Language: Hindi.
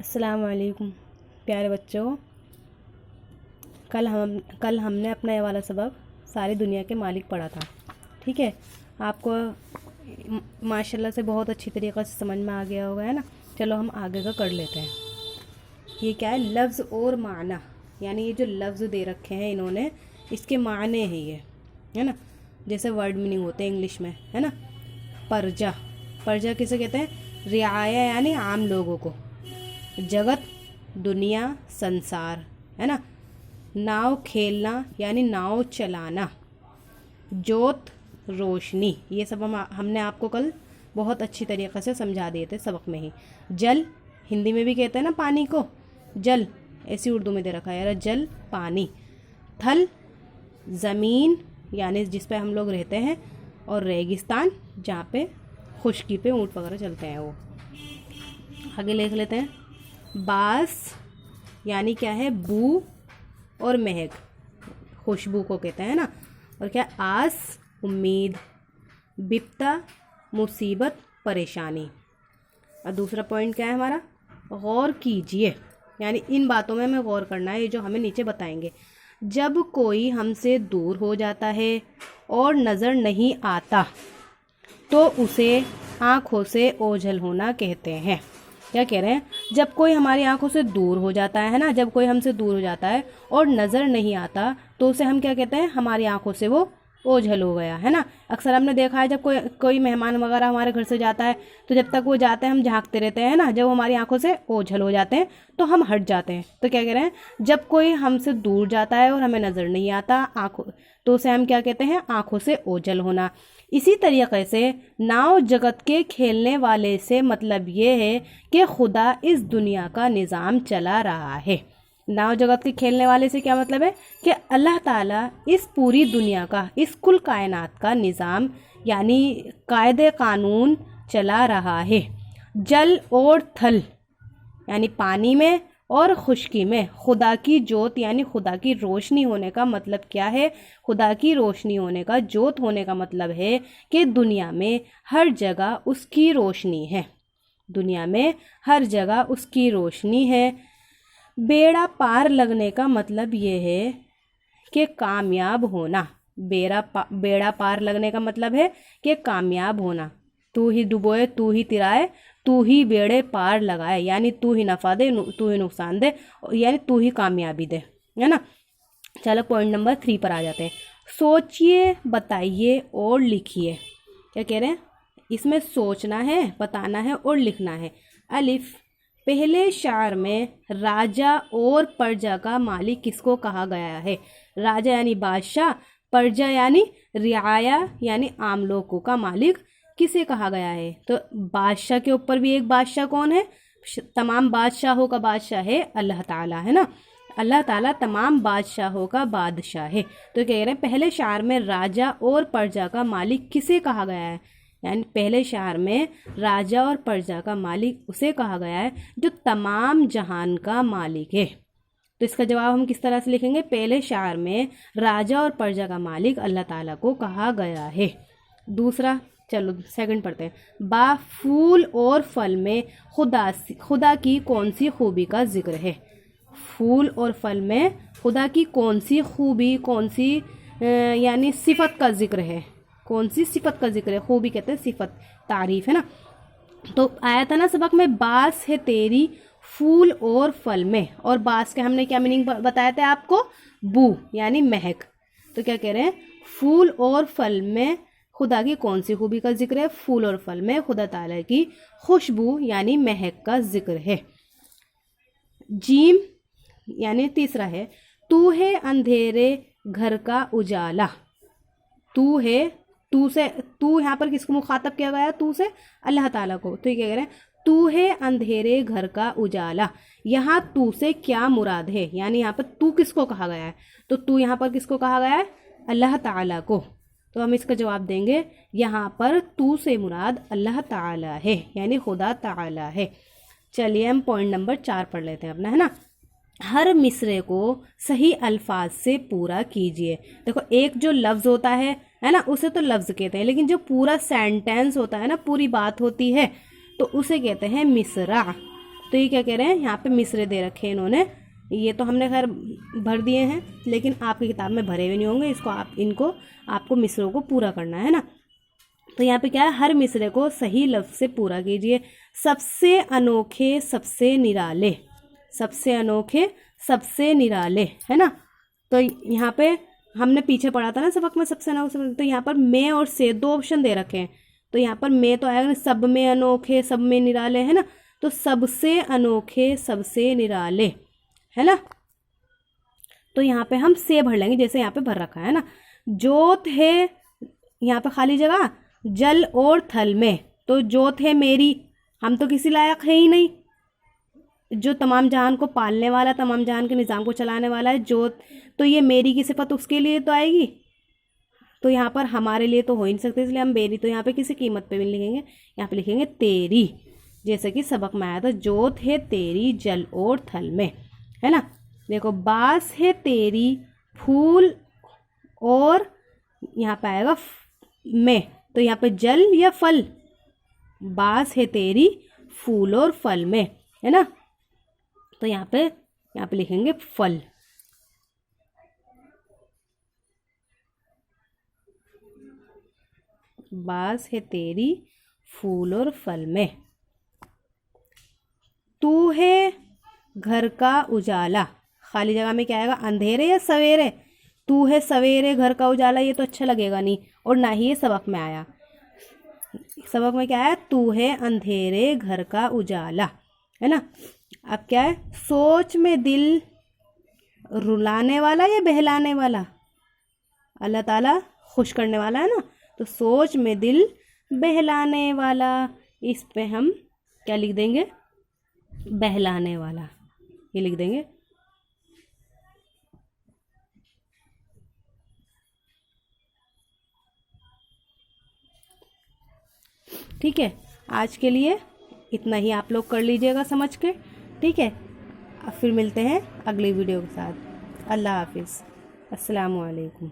अस्सलाम वालेकुम प्यारे बच्चों। कल हमने अपना ये वाला सबक सारी दुनिया के मालिक पढ़ा था। ठीक है, आपको माशाल्लाह से बहुत अच्छी तरीक़े से समझ में आ गया होगा, है ना। चलो हम आगे का कर लेते हैं। ये क्या है, लफ्ज़ और माना, यानी ये जो लफ्ज़ दे रखे हैं इन्होंने, इसके माने हैं ये, है ना। जैसे वर्ड मीनिंग होते हैं इंग्लिश में, है ना। परजा, परजा किसे कहते हैं? रियाया यानी आम लोगों को। जगत, दुनिया, संसार, है ना। नाव खेलना यानी नाव चलाना। जोत, रोशनी, ये सब हमने आपको कल बहुत अच्छी तरीक़े से समझा दिए थे सबक में ही। जल, हिंदी में भी कहते हैं ना पानी को, जल, ऐसी उर्दू में दे रखा है यार, जल पानी। थल, ज़मीन यानी जिस पे हम लोग रहते हैं, और रेगिस्तान जहाँ पे खुश्की पे ऊँट वगैरह चलते हैं वो। आगे लिख लेते हैं। बास यानी क्या है? बू और महक, खुशबू को कहते हैं ना। और क्या? आस, उम्मीद। बिप्ता, मुसीबत, परेशानी। और दूसरा पॉइंट क्या है हमारा? गौर कीजिए, यानी इन बातों में हमें गौर करना है, ये जो हमें नीचे बताएंगे। जब कोई हमसे दूर हो जाता है और नज़र नहीं आता तो उसे आँखों से ओझल होना कहते हैं। क्या कह रहे हैं? जब कोई हमारी आंखों से दूर हो जाता है ना, जब कोई हमसे दूर हो जाता है और नज़र नहीं आता तो उसे हम क्या कहते हैं? हमारी आंखों से वो ओझल हो गया, है ना। अक्सर हमने देखा है जब कोई मेहमान वगैरह हमारे घर से जाता है तो जब तक वो जाते हैं हम झांकते रहते हैं ना। जब हमारी आंखों से ओझल हो जाते हैं तो हम हट जाते हैं। तो क्या कह रहे हैं? जब कोई हमसे दूर जाता है और हमें नज़र नहीं आता आंखों, तो उसे हम क्या कहते हैं? आंखों से ओझल होना। इसी तरीके से नाव जगत के खेलने वाले से मतलब ये है कि खुदा इस दुनिया का निज़ाम चला रहा है। नाव जगत के खेलने वाले से क्या मतलब है? कि अल्लाह ताला इस पूरी दुनिया का, इस कुल कायनात का निज़ाम यानी कायदे कानून चला रहा है। जल और थल यानी पानी में और खुश्की में खुदा की जोत यानी खुदा की रोशनी होने का मतलब क्या है? खुदा की रोशनी होने का, जोत होने का मतलब है कि दुनिया में हर जगह उसकी रोशनी है। दुनिया में हर जगह उसकी रोशनी है। बेड़ा पार लगने का मतलब ये है कि कामयाब होना। बेड़ा पार लगने का मतलब है कि कामयाब होना। तू ही डुबोए, तू ही तिराए, तू ही बेड़े पार लगाए, यानी तू ही नफ़ा दे, तू ही नुकसान दे, यानी तू ही कामयाबी दे, है ना। चलो पॉइंट नंबर 3 पर आ जाते हैं। सोचिए, बताइए और लिखिए। क्या कह रहे हैं? इसमें सोचना है, बताना है और लिखना है। अलिफ, पहले शार में राजा और प्रजा का मालिक किसको कहा गया है? राजा यानी बादशाह, प्रजा यानी रियाया यानी आम लोगों का मालिक किसे कहा गया है? तो बादशाह के ऊपर भी एक बादशाह कौन है? तमाम बादशाहों का बादशाह है अल्लाह ताला, है ना। अल्लाह ताला तमाम बादशाहों का बादशाह है। तो कह रहे हैं पहले शार में राजा और प्रजा का मालिक किसे कहा गया है? यानी पहले शार में राजा और प्रजा का मालिक उसे कहा गया है जो तमाम जहान का मालिक है। तो इसका जवाब हम किस तरह से लिखेंगे? पहले शार में राजा और प्रजा का मालिक अल्लाह ताला को कहा गया है। दूसरा, चलो सेकंड पढ़ते हैं। बा, फूल और फल में खुदा की कौन सी खूबी का जिक्र है? फूल और फल में खुदा की कौन सी खूबी, कौन सी यानी सिफत का जिक्र है? कौन सी सिफत का जिक्र है? खूबी कहते हैं सिफत, तारीफ, है ना। तो आया था ना सबक में, बास है तेरी फूल और फल में, और बास के हमने क्या मीनिंग बताया था आपको? बू यानी महक। तो क्या कह रहे हैं? फूल और फल में खुदा की कौन सी खूबी का जिक्र है? फूल और फल में खुदा ताला की खुशबू यानी महक का जिक्र है। जीम यानी तीसरा है, तू है अंधेरे घर का उजाला। तू है, तू से, तू यहाँ पर किसको मुखातब किया गया? तू से अल्लाह ताला को। तो ये क्या कह रहे हैं? तू है अंधेरे घर का उजाला। यहाँ तू से क्या मुराद है? यानी यहाँ पर तू किसको कहा गया है? तो तू यहाँ पर किसको कहा गया है? अल्लाह ताला को। तो हम इसका जवाब देंगे, यहाँ पर तू से मुराद अल्लाह ताला है, यानी खुदा ताला है। चलिए हम पॉइंट नंबर 4 पढ़ लेते हैं अपना, है ना। हर मिसरे को सही अल्फाज से पूरा कीजिए। देखो, एक जो लफ्ज़ होता है ना, उसे तो लफ्ज़ कहते हैं, लेकिन जो पूरा सेंटेंस होता है ना, पूरी बात होती है, तो उसे कहते हैं मिसरा। तो ये क्या कह रहे हैं, यहाँ पे मिसरे दे रखे हैं इन्होंने, ये तो हमने खैर भर दिए हैं, लेकिन आपकी किताब में भरे हुए नहीं होंगे, इनको आपको मिसरों को पूरा करना है ना। तो यहाँ पे क्या है, हर मिसरे को सही लफ्ज़ से पूरा कीजिए। सबसे अनोखे सबसे निराले, सबसे अनोखे सबसे निराले, है ना। तो यहाँ पे हमने पीछे पढ़ा था ना सबक में सबसे अनोखे, तो यहाँ पर में और से दो ऑप्शन दे रखे हैं, तो यहाँ पर में तो आएगा सब में अनोखे सब में निराले, है ना। तो सबसे अनोखे सबसे निराले, है ना। तो यहाँ पे हम से भर लेंगे, जैसे यहाँ पे भर रखा है ना। जोत है, यहाँ पे खाली जगह, जल और थल में, तो जोत है मेरी, हम तो किसी लायक है ही नहीं, जो तमाम जहान को पालने वाला, तमाम जहान के निज़ाम को चलाने वाला है जोत, तो ये मेरी की सिफत उसके लिए तो आएगी, तो यहाँ पर हमारे लिए तो हो ही नहीं सकते, इसलिए हम मेरी तो यहाँ पे किसी कीमत पे भी नहीं लिखेंगे, यहाँ पे लिखेंगे तेरी, जैसे कि सबक में आया था, जोत है तेरी जल और थल में, है ना। देखो बास है तेरी फूल और यहाँ पे आएगा में, तो यहाँ पे जल या फल, बास है तेरी फूल और फल में, है ना। तो यहाँ पे लिखेंगे फल। बास है तेरी फूल और फल में। तू है घर का उजाला, खाली जगह में क्या आएगा, अंधेरे या सवेरे, तू है सवेरे घर का उजाला, ये तो अच्छा लगेगा नहीं, और ना ही ये सबक में आया। सबक में क्या है, तू है अंधेरे घर का उजाला, है ना। अब क्या है, सोच में दिल रुलाने वाला या बहलाने वाला, अल्लाह ताला खुश करने वाला है ना, तो सोच में दिल बहलाने वाला, इस पे हम क्या लिख देंगे, बहलाने वाला, ये लिख देंगे। ठीक है, आज के लिए इतना ही आप लोग कर लीजिएगा समझ के, ठीक है। अब फिर मिलते हैं अगली वीडियो के साथ। अल्लाह हाफिज़, अस्सलामु अलैकुम।